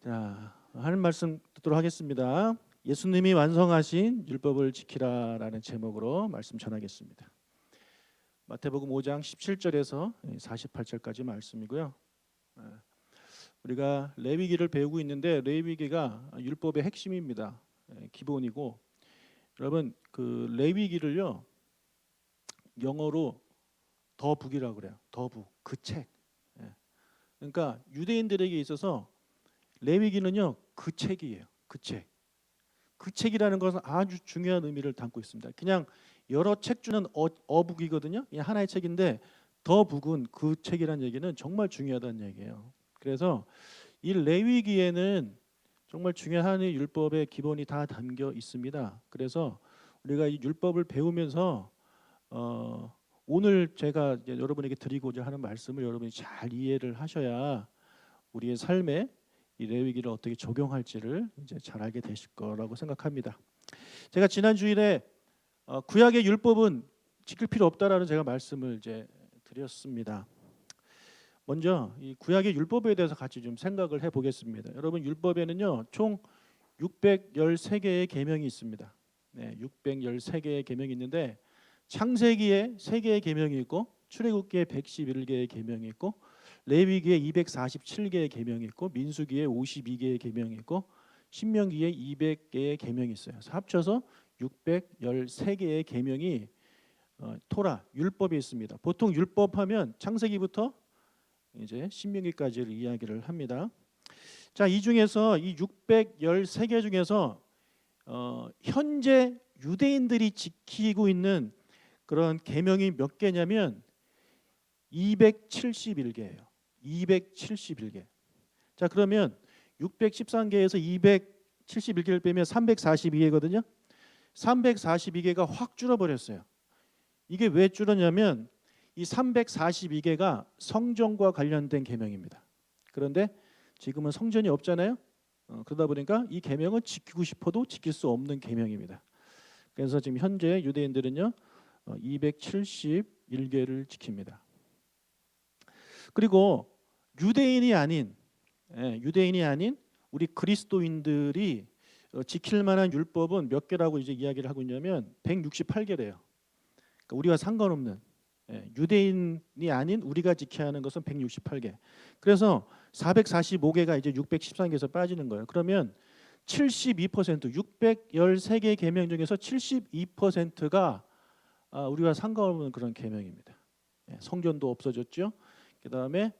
자, 하는 말씀 듣도록 하겠습니다. 예수님이 완성하신 율법을 지키라라는 제목으로 말씀 전하겠습니다. 마태복음 5장 17절에서 48절까지 말씀이고요. 우리가 레위기를 배우고 있는데 레위기가 율법의 핵심입니다. 기본이고, 여러분 그 레위기를요 영어로 더북이라고 그래요. 더북, 그 책. 그러니까 유대인들에게 있어서 레위기는요 그 책이에요. 그 책. 그 책이라는 것은 아주 중요한 의미를 담고 있습니다. 그냥 여러 책 중은 어북이거든요. 그냥 하나의 책인데 더북은 그 책이라는 얘기는 정말 중요하다는 얘기예요. 그래서 이 레위기에는 정말 중요한 율법의 기본이 다 담겨 있습니다. 그래서 우리가 이 율법을 배우면서 오늘 제가 이제 여러분에게 드리고자 하는 말씀을 여러분이 잘 이해를 하셔야 우리의 삶에 이 레위기를 어떻게 적용할지를 이제 잘 알게 되실 거라고 생각합니다. 제가 지난 주일에 구약의 율법은 지킬 필요 없다라는 제가 말씀을 이제 드렸습니다. 먼저 이 구약의 율법에 대해서 같이 좀 생각을 해보겠습니다. 여러분 율법에는요 총 613개의 계명이 있습니다. 네, 613개의 계명이 있는데 창세기에 3개의 계명이 있고 출애굽기에 111개의 계명이 있고 레위기에 247개의 계명이 있고 민수기에 52개의 계명이 있고 신명기에 200개의 계명이 있어요. 합쳐서 613개의 계명이 토라 율법에 있습니다. 보통 율법하면 창세기부터 이제 신명기까지를 이야기를 합니다. 자, 이 중에서 이 613개 중에서 현재 유대인들이 지키고 있는 그런 계명이 몇 개냐면 271개예요. 271개. 자, 그러면 613개에서 271개를 빼면 342개거든요. 342개가 확 줄어버렸어요. 이게 왜 줄었냐면 이 342개가 성전과 관련된 계명입니다. 그런데 지금은 성전이 없잖아요. 그러다 보니까 이 계명은 지키고 싶어도 지킬 수 없는 계명입니다. 그래서 지금 현재 유대인들은요 271개를 지킵니다. 그리고 유대인이 아닌 우리 그리스도인들이 지킬 만한 율법은 몇 개라고 이제 이야기를 하고 있냐면 168개래요. 그러니까 우리와 상관없는 유대인이 아닌 우리가 지켜야 하는 것은 168개. 그래서 445개가 이제 613개에서 빠지는 거예요. 그러면 72% 613개 계명 중에서 72%가 우리와 상관없는 그런 계명입니다. 성전도 없어졌죠. 그다음에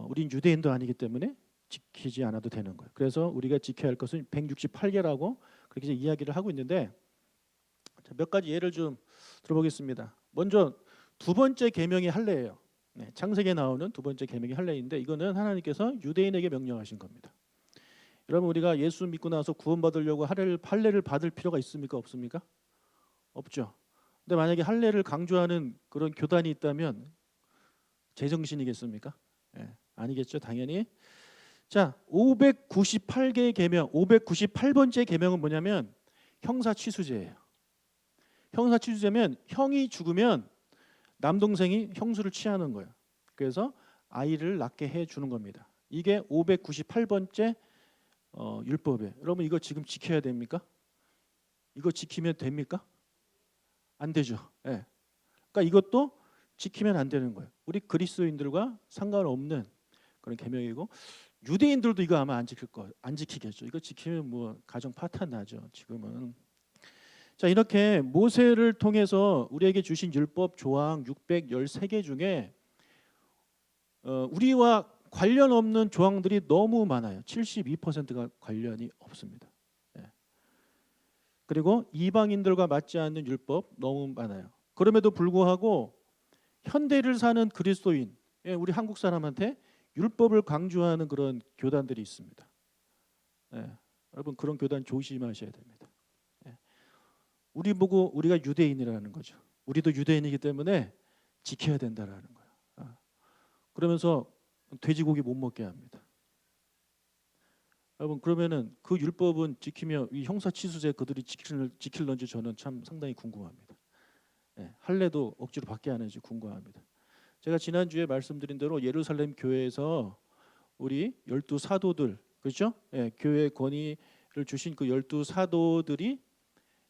우린 유대인도 아니기 때문에 지키지 않아도 되는 거예요. 그래서 우리가 지켜야 할 것은 168개라고 그렇게 이야기를 하고 있는데 몇 가지 예를 좀 들어보겠습니다. 먼저 두 번째 계명이 할례예요. 창세기에 나오는 두 번째 계명이 할례인데 이거는 하나님께서 유대인에게 명령하신 겁니다. 여러분 우리가 예수 믿고 나서 구원받으려고 할례를 받을 필요가 있습니까? 없습니까? 없죠. 근데 만약에 할례를 강조하는 그런 교단이 있다면 제정신이겠습니까? 아니겠죠, 당연히. 자, 598개의 계명, 598번째 계명은 뭐냐면 형사취수제예요. 형사취수제면 형이 죽으면 남동생이 형수를 취하는 거예요. 그래서 아이를 낳게 해주는 겁니다. 이게 598번째 율법이에요. 여러분 이거 지금 지켜야 됩니까? 이거 지키면 됩니까? 안 되죠. 그러니까 이것도 지키면 안 되는 거예요. 우리 그리스도인들과 상관없는 그런 계명이고 유대인들도 이거 아마 안 지키겠죠. 이거 지키면 뭐 가정 파탄 나죠. 지금은. 자, 이렇게 모세를 통해서 우리에게 주신 율법 조항 613개 중에 우리와 관련 없는 조항들이 너무 많아요. 72%가 관련이 없습니다. 그리고 이방인들과 맞지 않는 율법 너무 많아요. 그럼에도 불구하고 현대를 사는 그리스도인, 우리 한국 사람한테 율법을 강조하는 그런 교단들이 있습니다. 여러분 그런 교단 조심하셔야 됩니다. 우리 보고 우리가 유대인이라는 거죠. 우리도 유대인이기 때문에 지켜야 된다라는 거예요. 그러면서 돼지고기 못 먹게 합니다. 여러분 그러면은 그 율법은 지키며 이 형사취수제 그들이 지킬런지 저는 참 상당히 궁금합니다. 할례도 억지로 받게 하는지 궁금합니다. 제가 지난주에 말씀드린 대로 예루살렘 교회에서 우리 12 사도들 그렇죠? 예, 교회 권위를 주신 그 12 사도들이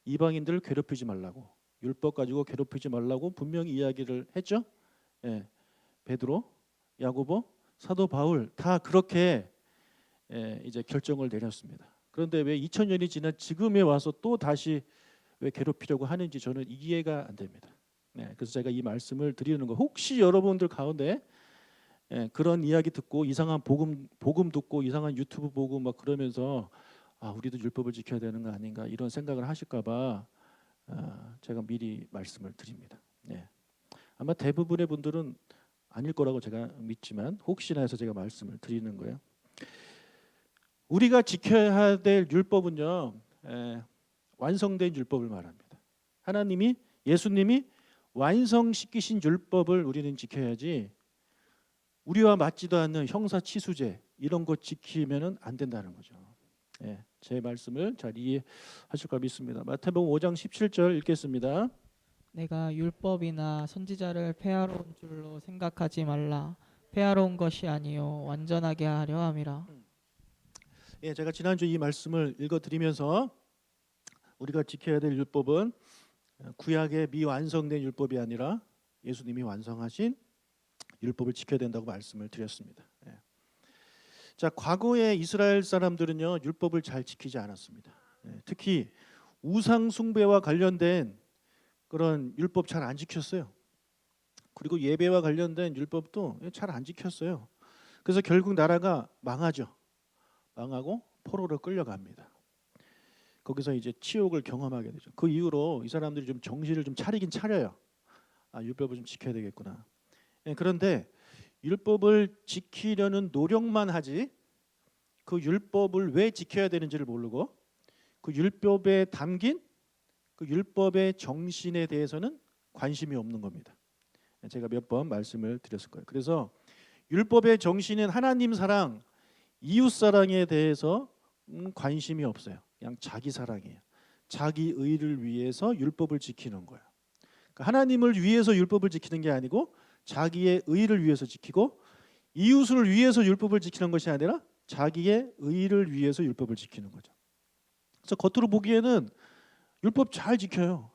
이방인들을 괴롭히지 말라고, 율법 가지고 괴롭히지 말라고 분명히 이야기를 했죠. 예, 베드로, 야고보, 사도 바울 다 그렇게 이제 결정을 내렸습니다. 그런데 왜 2000년이 지난 지금에 와서 또 다시 왜 괴롭히려고 하는지 저는 이해가 안 됩니다. 네, 그래서 제가 이 말씀을 드리는 거, 혹시 여러분들 가운데 그런 이야기 듣고 이상한 복음 듣고 이상한 유튜브 보고 막 그러면서 아, 우리도 율법을 지켜야 되는 거 아닌가 이런 생각을 하실까봐 제가 미리 말씀을 드립니다. 네. 아마 대부분의 분들은 아닐 거라고 제가 믿지만 혹시나 해서 제가 말씀을 드리는 거예요. 우리가 지켜야 될 율법은요, 완성된 율법을 말합니다. 하나님이, 예수님이 완성시키신 율법을 우리는 지켜야지 우리와 맞지도 않는 형사치수제 이런 거 지키면은 안 된다는 거죠. 제 말씀을 잘 이해하실까 믿습니다. 마태복음 5장 17절 읽겠습니다. 내가 율법이나 선지자를 폐하러 온 줄로 생각하지 말라. 폐하러 온 것이 아니요 완전하게 하려 함이라. 제가 지난주 이 말씀을 읽어드리면서 우리가 지켜야 될 율법은 구약의 미완성된 율법이 아니라 예수님이 완성하신 율법을 지켜야 된다고 말씀을 드렸습니다. 자, 과거의 이스라엘 사람들은요 율법을 잘 지키지 않았습니다. 특히 우상 숭배와 관련된 그런 율법 잘 안 지켰어요. 그리고 예배와 관련된 율법도 잘 안 지켰어요. 그래서 결국 나라가 망하죠. 망하고 포로로 끌려갑니다. 거기서 이제 치욕을 경험하게 되죠. 그 이후로 이 사람들이 좀 정신을 좀 차리긴 차려요. 아, 율법을 좀 지켜야 되겠구나. 그런데 율법을 지키려는 노력만 하지 그 율법을 왜 지켜야 되는지를 모르고 그 율법에 담긴 그 율법의 정신에 대해서는 관심이 없는 겁니다. 제가 몇 번 말씀을 드렸을 거예요. 그래서 율법의 정신은 하나님 사랑, 이웃 사랑에 대해서 관심이 없어요. 그냥 자기 사랑이에요. 자기 의를 위해서 율법을 지키는 거예요. 그러니까 하나님을 위해서 율법을 지키는 게 아니고 자기의 의를 위해서 지키고 이웃을 위해서 율법을 지키는 것이 아니라 자기의 의를 위해서 율법을 지키는 거죠. 그래서 겉으로 보기에는 율법 잘 지켜요.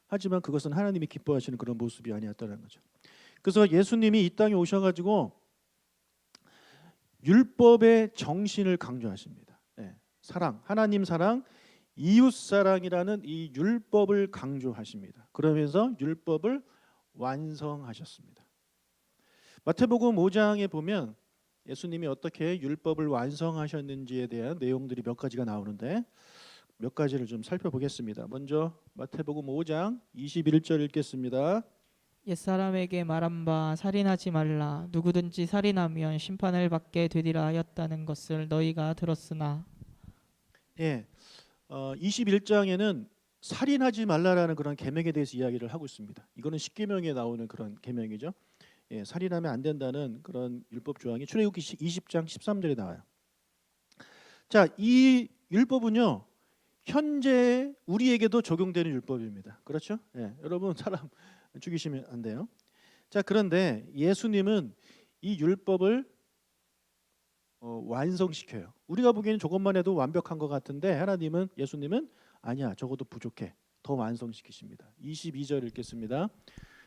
하지만 그것은 하나님이 기뻐하시는 그런 모습이 아니었다는 거죠. 그래서 예수님이 이 땅에 오셔가지고 율법의 정신을 강조하십니다. 사랑, 하나님 사랑, 이웃 사랑이라는 이 율법을 강조하십니다. 그러면서 율법을 완성하셨습니다. 마태복음 5장에 보면 예수님이 어떻게 율법을 완성하셨는지에 대한 내용들이 몇 가지가 나오는데 몇 가지를 좀 살펴보겠습니다. 먼저 마태복음 5장 21절 읽겠습니다. 옛사람에게 말한 바 살인하지 말라. 누구든지 살인하면 심판을 받게 되리라 하였다는 것을 너희가 들었으나. 21장에는 살인하지 말라라는 그런 계명에 대해서 이야기를 하고 있습니다. 이거는 십계명에 나오는 그런 계명이죠. 살인하면 안 된다는 그런 율법 조항이 출애굽기 20장 13절에 나와요. 자, 이 율법은요 현재 우리에게도 적용되는 율법입니다. 그렇죠? 여러분 사람 죽이시면 안 돼요. 자, 그런데 예수님은 이 율법을 완성시켜요. 우리가 보기에는 저것만 해도 완벽한 것 같은데 예수님은 아니야, 적어도 부족해. 더 완성시키십니다. 22절 읽겠습니다.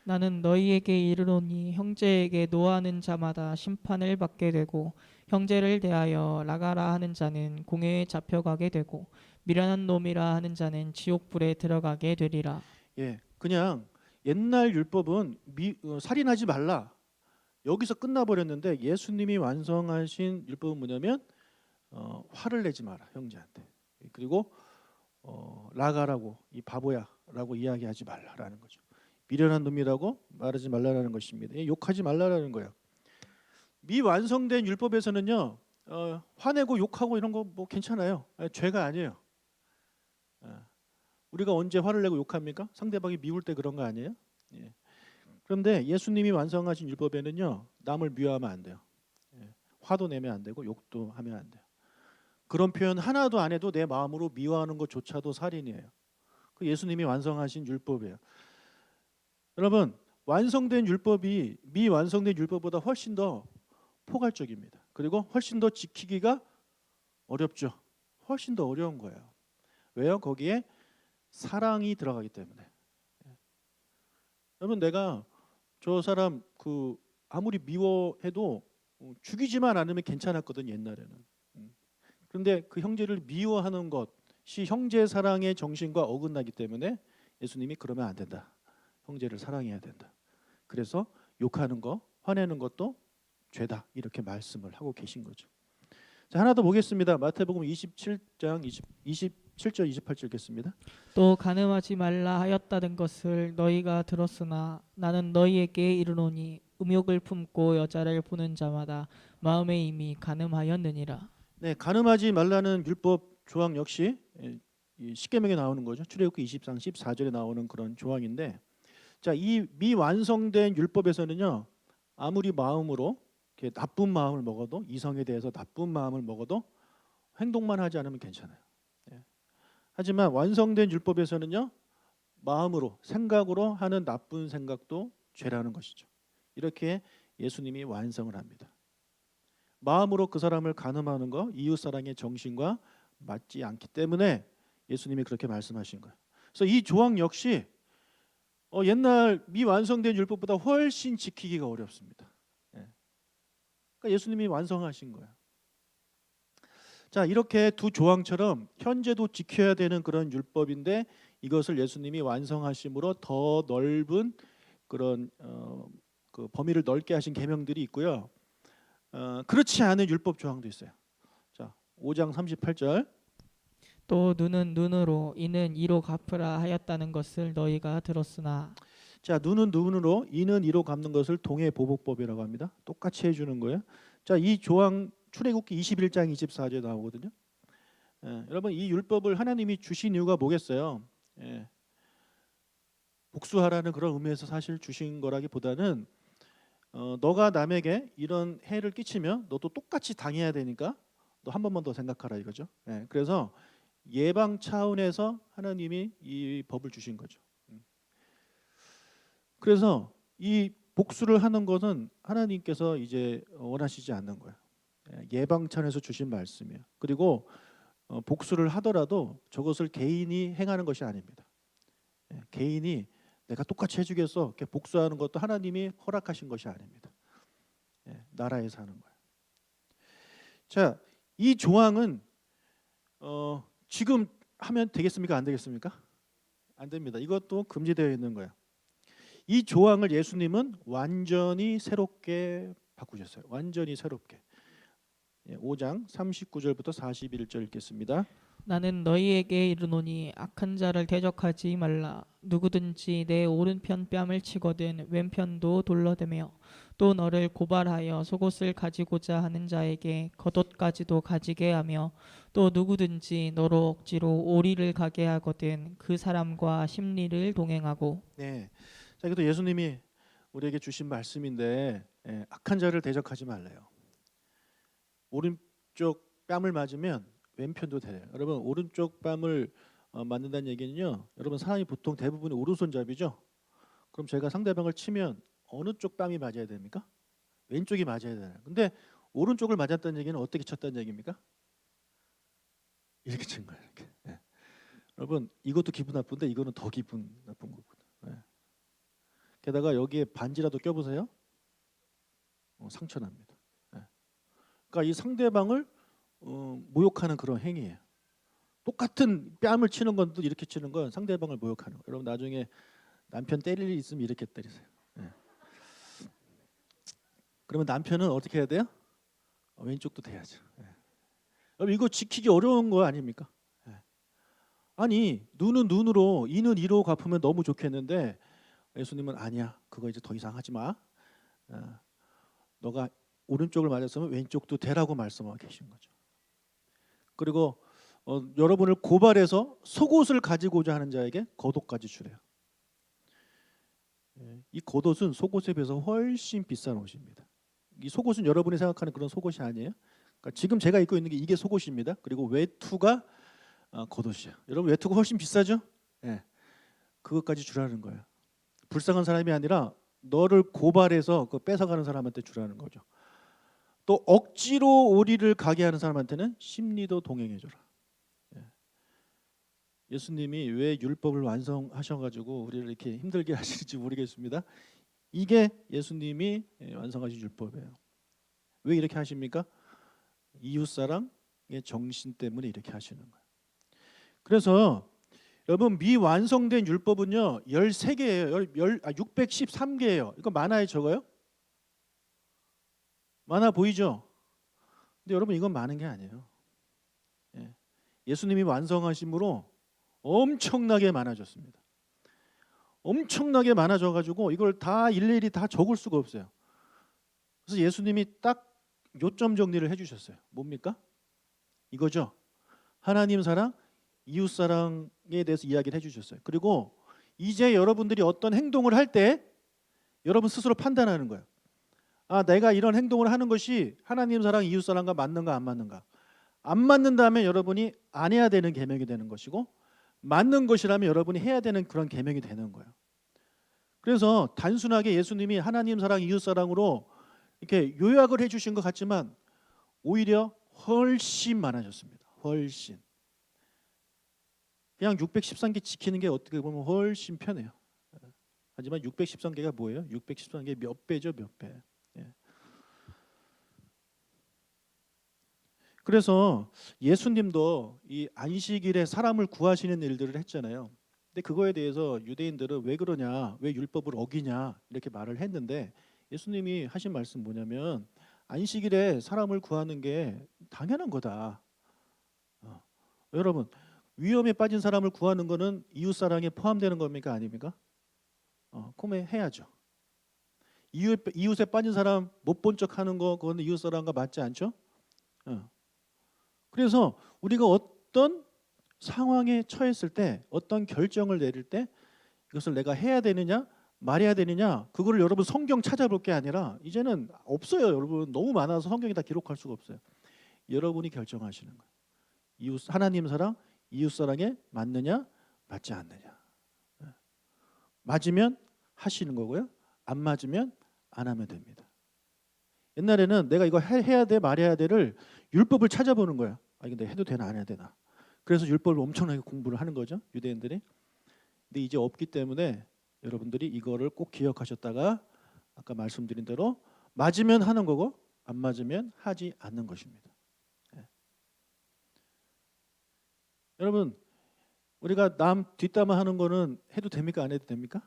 나는 너희에게 이르노니 형제에게 노하는 자마다 심판을 받게 되고 형제를 대하여 라가라 하는 자는 공회에 잡혀가게 되고 미련한 놈이라 하는 자는 지옥불에 들어가게 되리라. 그냥 옛날 율법은 살인하지 말라 여기서 끝나버렸는데 예수님이 완성하신 율법은 뭐냐면 화를 내지 마라 형제한테. 그리고 라가라고 이 바보야라고 이야기하지 말라라는 거죠. 미련한 놈이라고 말하지 말라라는 것입니다. 욕하지 말라라는 거예요. 미완성된 율법에서는요 화내고 욕하고 이런 거 뭐 괜찮아요. 죄가 아니에요. 우리가 언제 화를 내고 욕합니까? 상대방이 미울 때 그런 거 아니에요? 그런데 예수님이 완성하신 율법에는요 남을 미워하면 안 돼요. 화도 내면 안 되고 욕도 하면 안 돼요. 그런 표현 하나도 안 해도 내 마음으로 미워하는 것조차도 살인이에요. 그 예수님이 완성하신 율법이에요. 여러분 완성된 율법이 미완성된 율법보다 훨씬 더 포괄적입니다. 그리고 훨씬 더 지키기가 어렵죠. 훨씬 더 어려운 거예요. 왜요? 거기에 사랑이 들어가기 때문에. 여러분, 내가 저 사람 그 아무리 미워해도 죽이지만 않으면 괜찮았거든, 옛날에는. 그런데 그 형제를 미워하는 것이 형제 사랑의 정신과 어긋나기 때문에 예수님이 그러면 안 된다. 형제를 사랑해야 된다. 그래서 욕하는 거, 화내는 것도 죄다, 이렇게 말씀을 하고 계신 거죠. 자, 하나 더 보겠습니다. 마태복음 27장 27절 28절 읽겠습니다. 또 간음하지 말라 하였다는 것을 너희가 들었으나 나는 너희에게 이르노니 음욕을 품고 여자를 보는 자마다 마음에 이미 간음하였느니라. 네, 간음하지 말라는 율법 조항 역시 이 십계명에 나오는 거죠. 출애굽기 20장 14절에 나오는 그런 조항인데, 자, 이 미완성된 율법에서는요, 아무리 마음으로 이렇게 나쁜 마음을 먹어도, 이성에 대해서 나쁜 마음을 먹어도 행동만 하지 않으면 괜찮아요. 예. 하지만 완성된 율법에서는요, 마음으로, 생각으로 하는 나쁜 생각도 죄라는 것이죠. 이렇게 예수님이 완성을 합니다. 마음으로 그 사람을 간음하는 거, 이웃 사랑의 정신과 맞지 않기 때문에 예수님이 그렇게 말씀하신 거예요. 그래서 이 조항 역시 옛날 미완성된 율법보다 훨씬 지키기가 어렵습니다. 예. 그러니까 예수님이 완성하신 거예요. 자, 이렇게 두 조항처럼 현재도 지켜야 되는 그런 율법인데, 이것을 예수님이 완성하심으로 더 넓은 그런 그 범위를 넓게 하신 계명들이 있고요. 그렇지 않은 율법 조항도 있어요. 자, 5장 38절. 또 눈은 눈으로 이는 이로 갚으라 하였다는 것을 너희가 들었으나. 자, 눈은 눈으로 이는 이로 갚는 것을 동해보복법이라고 합니다. 똑같이 해주는 거예요. 자, 이 조항 출애굽기 21장 24절에 나오거든요. 여러분, 이 율법을 하나님이 주신 이유가 뭐겠어요? 복수하라는 그런 의미에서 사실 주신 거라기보다는 너가 남에게 이런 해를 끼치면 너도 똑같이 당해야 되니까 너 한 번만 더 생각하라, 이거죠. 그래서 예방 차원에서 하나님이 이 법을 주신 거죠. 그래서 이 복수를 하는 것은 하나님께서 이제 원하시지 않는 거예요. 예방 차원에서 주신 말씀이에요. 그리고 복수를 하더라도 저것을 개인이 행하는 것이 아닙니다. 개인이 내가 똑같이 해주겠어 이렇게 복수하는 것도 하나님이 허락하신 것이 아닙니다. 나라에서 하는 거예요. 자, 이 조항은 지금 하면 되겠습니까? 안 되겠습니까? 안 됩니다. 이것도 금지되어 있는 거예요. 이 조항을 예수님은 완전히 새롭게 바꾸셨어요. 완전히 새롭게. 5장 39절부터 41절 읽겠습니다. 나는 너희에게 이르노니 악한 자를 대적하지 말라. 누구든지 내 오른편 뺨을 치거든 왼편도 돌려대며 또 너를 고발하여 속옷을 가지고자 하는 자에게 겉옷까지도 가지게 하며 또 누구든지 너로 억지로 오리를 가게 하거든 그 사람과 심리를 동행하고. 네. 자, 이것도 예수님이 우리에게 주신 말씀인데, 악한 자를 대적하지 말래요. 오른쪽 뺨을 맞으면 왼편도 돼요. 여러분, 오른쪽 뺨을 맞는다는 얘기는요, 여러분 사람이 보통 대부분이 오른손잡이죠. 그럼 제가 상대방을 치면 어느 쪽 뺨이 맞아야 됩니까? 왼쪽이 맞아야 되나요? 근데 오른쪽을 맞았다는 얘기는 어떻게 쳤다는 얘기입니까? 이렇게 친 거예요. 이렇게. 여러분, 이것도 기분 나쁜데 이거는 더 기분 나쁜 거거든요. 게다가 여기에 반지라도 껴보세요. 상처 납니다. 그러니까 이 상대방을 모욕하는 그런 행위예요. 똑같은 뺨을 치는 건 또 이렇게 치는 건 상대방을 모욕하는 거예요. 여러분, 나중에 남편 때릴 일 있으면 이렇게 때리세요. 그러면 남편은 어떻게 해야 돼요? 왼쪽도 돼야죠. 여러분, 이거 지키기 어려운 거 아닙니까? 아니, 눈은 눈으로 이는 이로 갚으면 너무 좋겠는데 예수님은 아니야. 그거 이제 더 이상 하지 마. 너가 오른쪽을 맞았으면 왼쪽도 되라고 말씀하고 계신 거죠. 그리고 여러분을 고발해서 속옷을 가지고자 하는 자에게 겉옷까지 주래요. 이 겉옷은 속옷에 비해서 훨씬 비싼 옷입니다. 이 속옷은 여러분이 생각하는 그런 속옷이 아니에요. 그러니까 지금 제가 입고 있는 게 이게 속옷입니다. 그리고 외투가 겉옷이에요. 여러분, 외투가 훨씬 비싸죠? 그것까지 주라는 거예요. 불쌍한 사람이 아니라 너를 고발해서 그 뺏어가는 사람한테 주라는 거죠. 또 억지로 오리를 가게 하는 사람한테는 심리도 동행해줘라. 예. 예수님이 왜 율법을 완성하셔가지고 우리를 이렇게 힘들게 하시는지 모르겠습니다. 이게 예수님이 완성하신 율법이에요. 왜 이렇게 하십니까? 이웃사랑의 정신 때문에 이렇게 하시는 거예요. 그래서 여러분 미완성된 율법은요 13개예요. 613개예요. 이거 많아요 적어요? 많아 보이죠? 근데 여러분 이건 많은 게 아니에요. 예. 예수님이 완성하심으로 엄청나게 많아졌습니다. 엄청나게 많아져가지고 이걸 다 일일이 다 적을 수가 없어요. 그래서 예수님이 딱 요점 정리를 해주셨어요. 뭡니까? 이거죠. 하나님 사랑, 이웃 사랑에 대해서 이야기를 해주셨어요. 그리고 이제 여러분들이 어떤 행동을 할 때 여러분 스스로 판단하는 거예요. 아, 내가 이런 행동을 하는 것이 하나님 사랑, 이웃 사랑과 맞는가 안 맞는가. 안 맞는다면 여러분이 안 해야 되는 계명이 되는 것이고 맞는 것이라면 여러분이 해야 되는 그런 계명이 되는 거예요. 그래서 단순하게 예수님이 하나님 사랑, 이웃 사랑으로 이렇게 요약을 해주신 것 같지만 오히려 훨씬 많아졌습니다. 훨씬. 그냥 613개 지키는 게 어떻게 보면 훨씬 편해요. 하지만 613개가 뭐예요? 613개 몇 배죠, 몇 배. 예. 그래서 예수님도 이 안식일에 사람을 구하시는 일들을 했잖아요. 근데 그거에 대해서 유대인들은 왜 그러냐, 왜 율법을 어기냐 이렇게 말을 했는데 예수님이 하신 말씀 뭐냐면 안식일에 사람을 구하는 게 당연한 거다. 여러분 위험에 빠진 사람을 구하는 거는 이웃사랑에 포함되는 겁니까 아닙니까? 그러면 해야죠. 이웃에 빠진 사람 못 본 척하는 거 그거는 이웃사랑과 맞지 않죠? 그래서 우리가 어떤 상황에 처했을 때 어떤 결정을 내릴 때 이것을 내가 해야 되느냐 말해야 되느냐 그거를 여러분 성경 찾아볼 게 아니라 이제는 없어요. 여러분 너무 많아서 성경에 다 기록할 수가 없어요. 여러분이 결정하시는 거예요. 이웃 하나님 사랑 이웃 사랑에 맞느냐 맞지 않느냐. 맞으면 하시는 거고요. 안 맞으면 안 하면 됩니다. 옛날에는 내가 이거 해야 돼 말해야 돼를 율법을 찾아보는 거야. 아 이거 내가 해도 되나 안 해야 되나. 그래서 율법을 엄청나게 공부를 하는 거죠. 유대인들이. 근데 이제 없기 때문에 여러분들이 이거를 꼭 기억하셨다가 아까 말씀드린 대로 맞으면 하는 거고 안 맞으면 하지 않는 것입니다. 예. 여러분 우리가 남 뒷담화 하는 거는 해도 됩니까 안 해도 됩니까?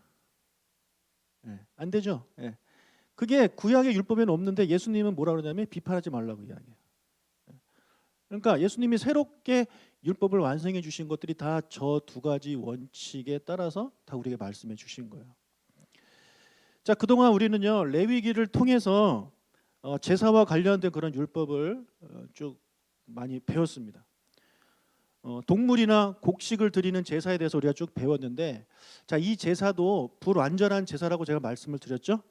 예. 안 되죠. 예. 그게 구약의 율법에는 없는데 예수님은 뭐라 그러냐면 비판하지 말라고 이야기해요. 그러니까 예수님이 새롭게 율법을 완성해 주신 것들이 다 저 두 가지 원칙에 따라서 다 우리에게 말씀해 주신 거예요. 자, 그동안 우리는요 레위기를 통해서 제사와 관련된 그런 율법을 쭉 많이 배웠습니다. 동물이나 곡식을 드리는 제사에 대해서 우리가 쭉 배웠는데, 자, 이 제사도 불완전한 제사라고 제가 말씀을 드렸죠.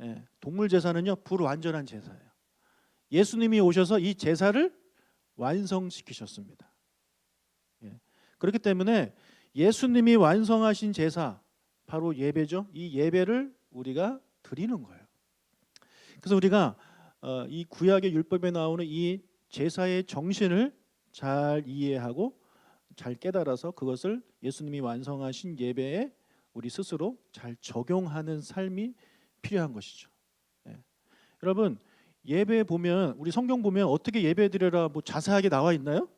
예, 동물 제사는요 불완전한 제사예요. 예수님이 오셔서 이 제사를 완성시키셨습니다. 예, 그렇기 때문에 예수님이 완성하신 제사 바로 예배죠. 이 예배를 우리가 드리는 거예요. 그래서 우리가 이 구약의 율법에 나오는 이 제사의 정신을 잘 이해하고 잘 깨달아서 그것을 예수님이 완성하신 예배에 우리 스스로 잘 적용하는 삶이 필요한 것이죠. 예. 여러분 예배 보면 우리 성경 보면 어떻게 예배 드려라 뭐 자세하게 나와 있나요?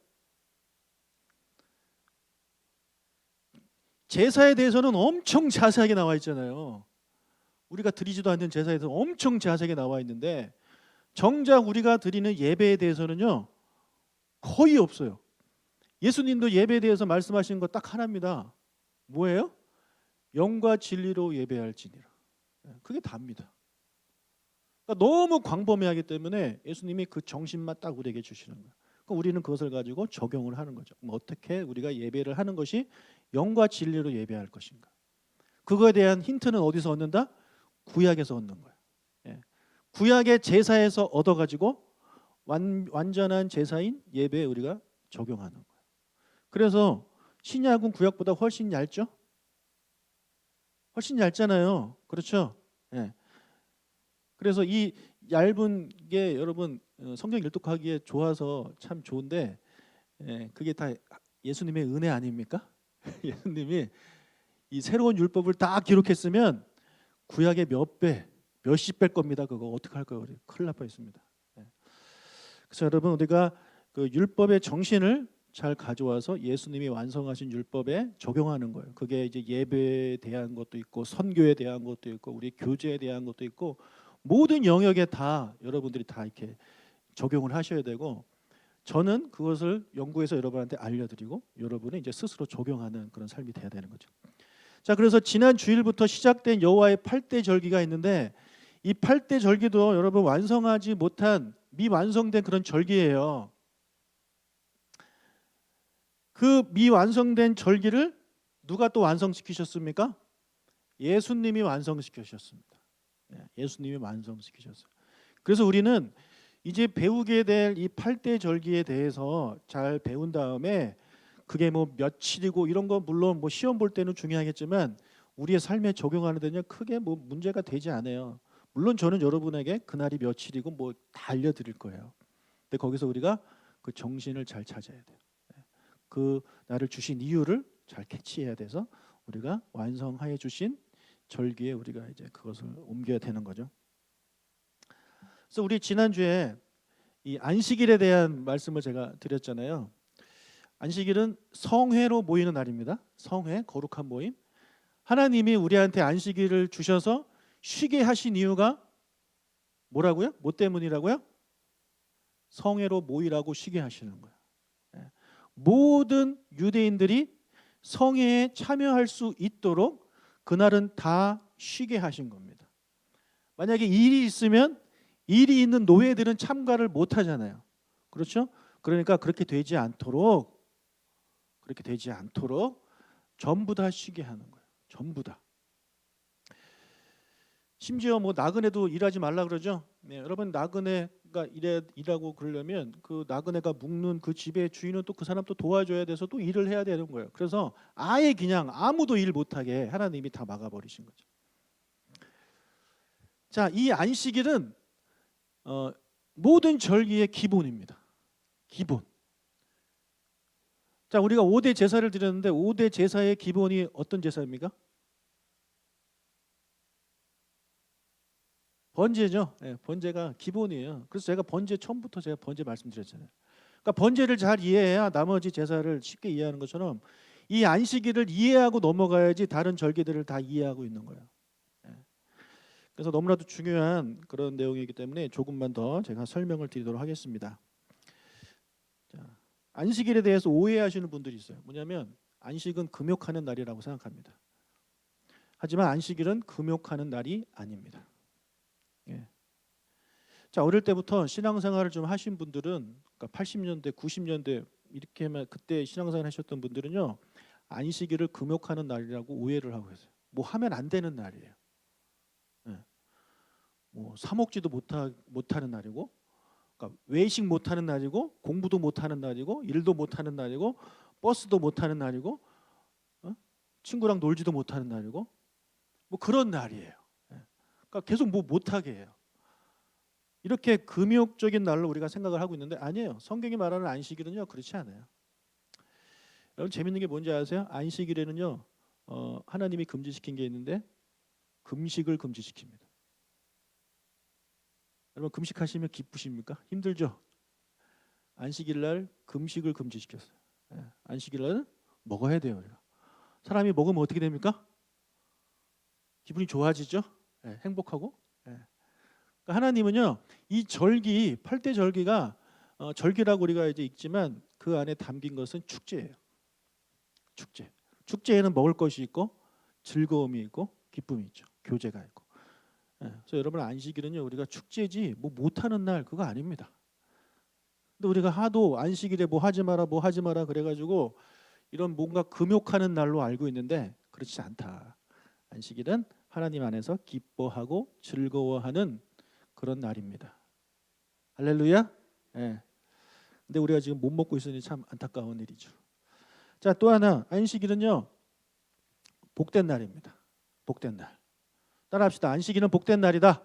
제사에 대해서는 엄청 자세하게 나와 있잖아요. 우리가 드리지도 않는 제사에 대해서 엄청 자세하게 나와 있는데 정작 우리가 드리는 예배에 대해서는요 거의 없어요. 예수님도 예배에 대해서 말씀하신 거 딱 하나입니다. 뭐예요? 영과 진리로 예배할지니라. 그게 답니다. 그러니까 너무 광범위하기 때문에 예수님이 그 정신만 딱 우리에게 주시는 거예요. 그러니까 우리는 그것을 가지고 적용을 하는 거죠. 그럼 어떻게 우리가 예배를 하는 것이 영과 진리로 예배할 것인가? 그거에 대한 힌트는 어디서 얻는다? 구약에서 얻는 거예요. 예. 구약의 제사에서 얻어가지고 완전한 제사인 예배에 우리가 적용하는 거예요. 그래서 신약은 구약보다 훨씬 얇죠? 훨씬 얇잖아요. 그렇죠? 예. 그래서 이 얇은 게 여러분 성경 일독하기에 좋아서 참 좋은데 그게 다 예수님의 은혜 아닙니까? 예수님이 이 새로운 율법을 다 기록했으면 구약의 몇 배, 몇십 배일 겁니다. 그거 어떻게 할까요? 우리 큰일 날 뻔했습니다. 그래서 여러분 우리가 그 율법의 정신을 잘 가져와서 예수님이 완성하신 율법에 적용하는 거예요. 그게 이제 예배에 대한 것도 있고 선교에 대한 것도 있고 우리 교제에 대한 것도 있고 모든 영역에 다 여러분들이 다 이렇게 적용을 하셔야 되고 저는 그것을 연구해서 여러분한테 알려드리고 여러분이 이제 스스로 적용하는 그런 삶이 돼야 되는 거죠. 자, 그래서 지난 주일부터 시작된 여호와의 8대 절기가 있는데 이 8대 절기도 여러분 완성하지 못한 미완성된 그런 절기예요. 그 미완성된 절기를 누가 또 완성시키셨습니까? 예수님이 완성시키셨습니다. 예수님이 완성시키셨어요. 그래서 우리는 이제 배우게 될 이 8대 절기에 대해서 잘 배운 다음에 그게 뭐 며칠이고 이런 거 물론 뭐 시험 볼 때는 중요하겠지만 우리의 삶에 적용하는 데는 크게 뭐 문제가 되지 않아요. 물론 저는 여러분에게 그날이 며칠이고 뭐 다 알려드릴 거예요. 근데 거기서 우리가 그 정신을 잘 찾아야 돼요. 그 나를 주신 이유를 잘 캐치해야 돼서 우리가 완성하여 주신 절기에 우리가 이제 그것을 옮겨야 되는 거죠. 그래서 우리 지난주에 이 안식일에 대한 말씀을 제가 드렸잖아요. 안식일은 성회로 모이는 날입니다. 성회, 거룩한 모임. 하나님이 우리한테 안식일을 주셔서 쉬게 하신 이유가 뭐라고요? 뭐 때문이라고요? 성회로 모이라고 쉬게 하시는 거예요. 모든 유대인들이 성회에 참여할 수 있도록 그날은 다 쉬게 하신 겁니다. 만약에 일이 있으면 일이 있는 노예들은 참가를 못 하잖아요. 그렇죠? 그러니까 그렇게 되지 않도록 전부 다 쉬게 하는 거예요. 전부 다. 심지어 뭐 나그네도 일하지 말라 그러죠. 네, 여러분 나그네가 일하고 그러려면 그 나그네가 묵는 그 집의 주인은 또 그 사람 또 도와줘야 돼서 또 일을 해야 되는 거예요. 그래서 아예 그냥 아무도 일 못하게 하나님이 다 막아버리신 거죠. 자, 이 안식일은 모든 절기의 기본입니다. 기본. 자, 우리가 5대 제사를 드렸는데 5대 제사의 기본이 어떤 제사입니까? 번제죠. 네, 번제가 기본이에요. 그래서 제가 번제 처음부터 제가 번제 말씀드렸잖아요. 그러니까 번제를 잘 이해해야 나머지 제사를 쉽게 이해하는 것처럼 이 안식일을 이해하고 넘어가야지 다른 절기들을 다 이해하고 있는 거예요. 네. 그래서 너무나도 중요한 그런 내용이기 때문에 조금만 더 제가 설명을 드리도록 하겠습니다. 자, 안식일에 대해서 오해하시는 분들이 있어요. 뭐냐면 안식은 금욕하는 날이라고 생각합니다. 하지만 안식일은 금욕하는 날이 아닙니다. 예. 자, 어릴 때부터 신앙생활을 좀 하신 분들은 그러니까 80년대, 90년대 이렇게만 그때 신앙생활 하셨던 분들은요. 안식일을 금욕하는 날이라고 오해를 하고 계세요. 뭐 하면 안 되는 날이에요. 예. 뭐 사 먹지도 못하는 날이고 그러니까 외식 못하는 날이고 공부도 못하는 날이고 일도 못하는 날이고 버스도 못하는 날이고 친구랑 놀지도 못하는 날이고 뭐 그런 날이에요. 그러니까 계속 뭐 못하게 해요. 이렇게 금욕적인 날로 우리가 생각을 하고 있는데 아니에요. 성경이 말하는 안식일은요 그렇지 않아요. 여러분 재밌는 게 뭔지 아세요? 안식일에는요 하나님이 금지시킨 게 있는데 금식을 금지시킵니다. 여러분 금식하시면 기쁘십니까? 힘들죠? 안식일 날 금식을 금지시켰어요. 안식일 날 먹어야 돼요. 우리가. 사람이 먹으면 어떻게 됩니까? 기분이 좋아지죠? 행복하고. 그러니까 하나님은요 이 절기 8대 절기가 절기라고 우리가 이제 읽지만 그 안에 담긴 것은 축제예요. 축제. 축제에는 먹을 것이 있고 즐거움이 있고 기쁨이 있죠. 교제가 있고. 그래서 여러분 안식일은요 우리가 축제지 뭐 못하는 날 그거 아닙니다. 근데 우리가 하도 안식일에 뭐 하지 마라 그래가지고 이런 뭔가 금욕하는 날로 알고 있는데 그렇지 않다. 안식일은 하나님 안에서 기뻐하고 즐거워하는 그런 날입니다. 할렐루야. 예. 근데 우리가 지금 못 먹고 있으니 참 안타까운 일이죠. 자, 또 하나 안식일은요 복된 날입니다. 복된 날. 따라합시다. 안식일은 복된 날이다.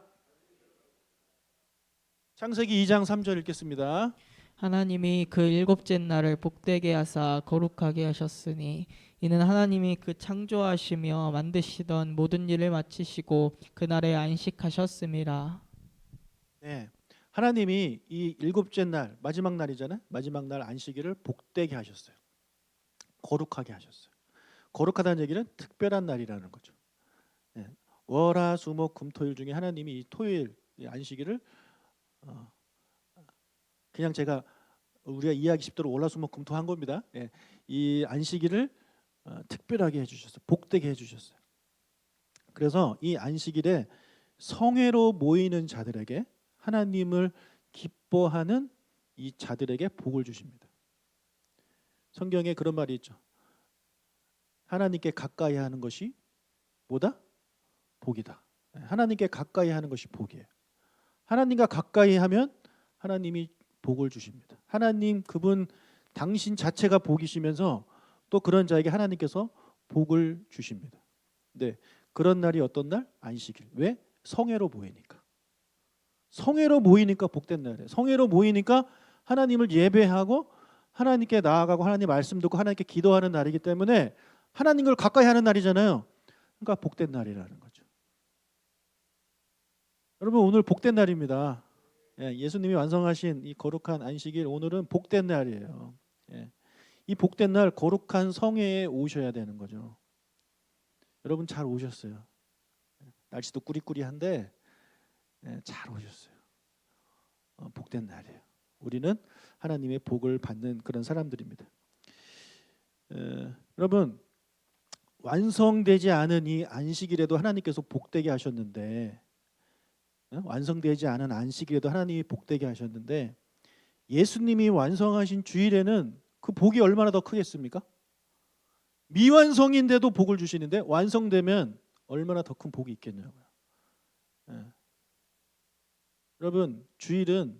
창세기 2장 3절 읽겠습니다. 하나님이 그 일곱째 날을 복되게 하사 거룩하게 하셨으니 이는 하나님이 그 창조하시며 만드시던 모든 일을 마치시고 그날에 안식하셨음이라. 네, 하나님이 이 일곱째 날, 마지막 날이잖아요. 마지막 날 안식일을 복되게 하셨어요. 거룩하게 하셨어요. 거룩하다는 얘기는 특별한 날이라는 거죠. 네, 월화수목금토일 중에 하나님이 이 토요일 이 안식일을 그냥 제가 우리가 이해하기 쉽도록 월화수목금토 한 겁니다. 예, 이 안식일을 특별하게 해주셨어요. 복되게 해주셨어요. 그래서 이 안식일에 성회로 모이는 자들에게 하나님을 기뻐하는 이 자들에게 복을 주십니다. 성경에 그런 말이 있죠. 하나님께 가까이 하는 것이 뭐다? 복이다. 하나님께 가까이 하는 것이 복이에요. 하나님과 가까이 하면 하나님이 복을 주십니다. 하나님 그분 당신 자체가 복이시면서 또 그런 자에게 하나님께서 복을 주십니다. 네, 그런 날이 어떤 날? 안식일. 왜? 성회로 모이니까. 성회로 모이니까 복된 날이에요. 성회로 모이니까 하나님을 예배하고 하나님께 나아가고 하나님 말씀 듣고 하나님께 기도하는 날이기 때문에 하나님을 가까이 하는 날이잖아요. 그러니까 복된 날이라는 거죠. 여러분 오늘 복된 날입니다. 예수님이 완성하신 이 거룩한 안식일 오늘은 복된 날이에요. 이 복된 날 거룩한 성회에 오셔야 되는 거죠. 여러분 잘 오셨어요. 날씨도 꾸리꾸리한데 잘 오셨어요. 복된 날이에요. 우리는 하나님의 복을 받는 그런 사람들입니다. 여러분 완성되지 않은 이 안식일에도 하나님께서 복되게 하셨는데 완성되지 않은 안식일에도 하나님이 복되게 하셨는데 예수님이 완성하신 주일에는 그 복이 얼마나 더 크겠습니까? 미완성인데도 복을 주시는데 완성되면 얼마나 더 큰 복이 있겠냐고요. 여러분 주일은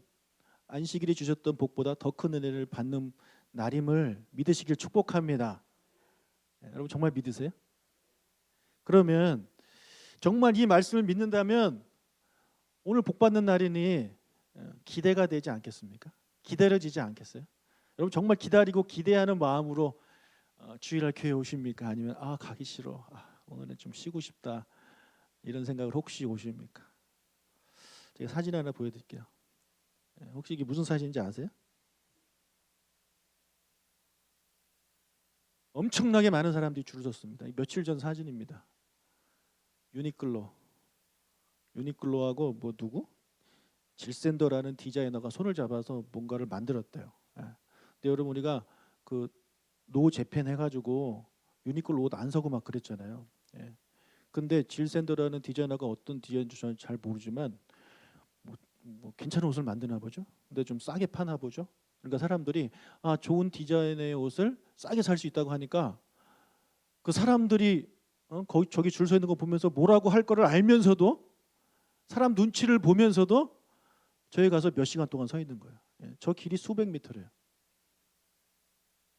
안식일이 주셨던 복보다 더 큰 은혜를 받는 날임을 믿으시길 축복합니다. 여러분 정말 믿으세요? 그러면 정말 이 말씀을 믿는다면 오늘 복 받는 날이니 기대가 되지 않겠습니까? 기다려지지 않겠어요? 여러분 정말 기다리고 기대하는 마음으로 주일날 교회 오십니까? 아니면 가기 싫어, 오늘은 좀 쉬고 싶다 이런 생각을 혹시 오십니까? 제가 사진 하나 보여드릴게요. 혹시 이게 무슨 사진인지 아세요? 엄청나게 많은 사람들이 줄을 섰습니다. 며칠 전 사진입니다. 유니클로하고 뭐 누구? 질샌더라는 디자이너가 손을 잡아서 뭔가를 만들었대요. 근데 여러분 우리가 그 노 재팬 해가지고 유니클로 옷 안 사고 막 그랬잖아요. 근데 질샌더라는 디자이너가 어떤 디자인인지 저는 잘 모르지만 뭐 괜찮은 옷을 만드나 보죠. 근데 좀 싸게 파나 보죠. 그러니까 사람들이 좋은 디자인의 옷을 싸게 살 수 있다고 하니까 그 사람들이 거기 저기 줄 서 있는 거 보면서 뭐라고 할 거를 알면서도 사람 눈치를 보면서도 저희 가서 몇 시간 동안 서 있는 거예요. 저 길이 수백 미터래요.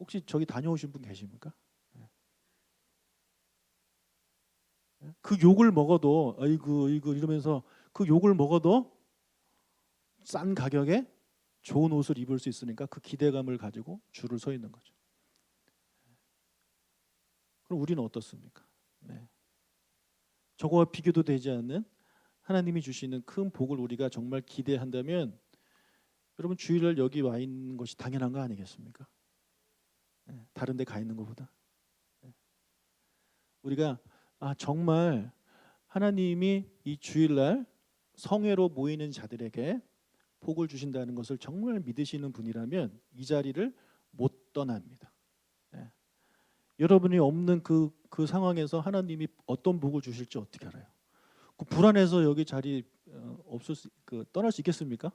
혹시 저기 다녀오신 분 계십니까? 그 욕을 먹어도 아이고 이러면서 그 욕을 먹어도 싼 가격에 좋은 옷을 입을 수 있으니까 그 기대감을 가지고 줄을 서 있는 거죠. 그럼 우리는 어떻습니까? 저거와 비교도 되지 않는 하나님이 주시는 큰 복을 우리가 정말 기대한다면 여러분 주일날 여기 와 있는 것이 당연한 거 아니겠습니까? 다른 데 가 있는 것보다 우리가 정말 하나님이 이 주일날 성회로 모이는 자들에게 복을 주신다는 것을 정말 믿으시는 분이라면 이 자리를 못 떠납니다. 여러분이 없는 그 상황에서 하나님이 어떤 복을 주실지 어떻게 알아요? 그 불안해서 여기 자리 떠날 수 있겠습니까?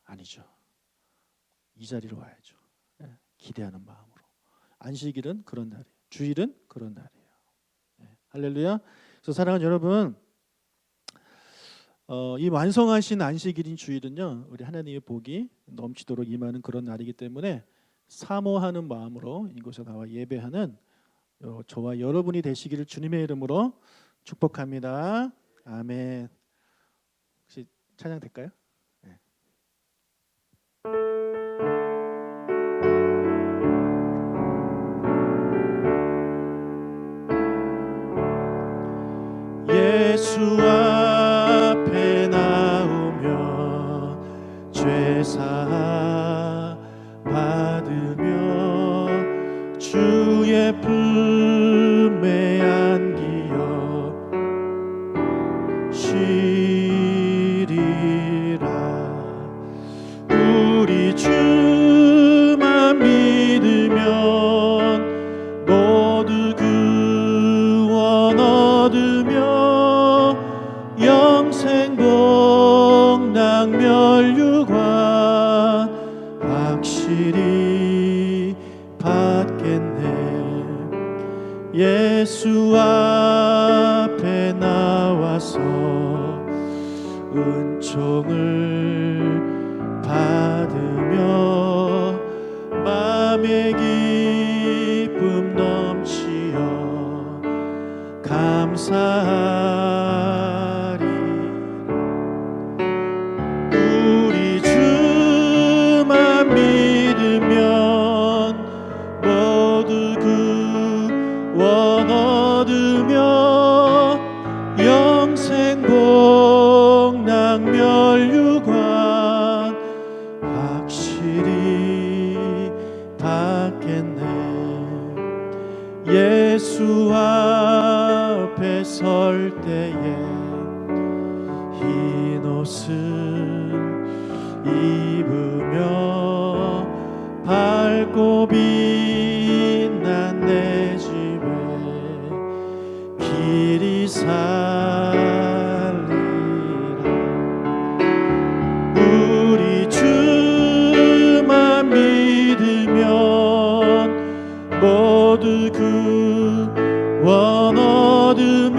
아니죠. 이 자리로 와야죠. 기대하는 마음으로. 안식일은 그런 날이에요. 주일은 그런 날이에요. 할렐루야. 그래서 사랑하는 여러분, 이 완성하신 안식일인 주일은요, 우리 하나님의 복이 넘치도록 임하는 그런 날이기 때문에 사모하는 마음으로 이곳에 나와 예배하는 저와 여러분이 되시기를 주님의 이름으로 축복합니다. 아멘. 혹시 찬양 될까요? 네. 예수 앞에 나오며 죄사 받으며 주의 품에 안기어 쉬리라. 우리 주만 믿으면 모두 구원 얻으며 영생 복락 멸류관 확실히 받겠네. 예수 앞에 나와서 은총을 받으며 마음의 기쁨 넘치어 감사하리. 우리 주만 믿으면 모두 구원 얻으며 영생 복락 멸류관 확실히 받겠네. 예수 앞에 설 때에 흰 옷을 입으며 밝고 빛난 내 집에 길이 살리라. 우리 주만 믿으면 모두 구원 얻으며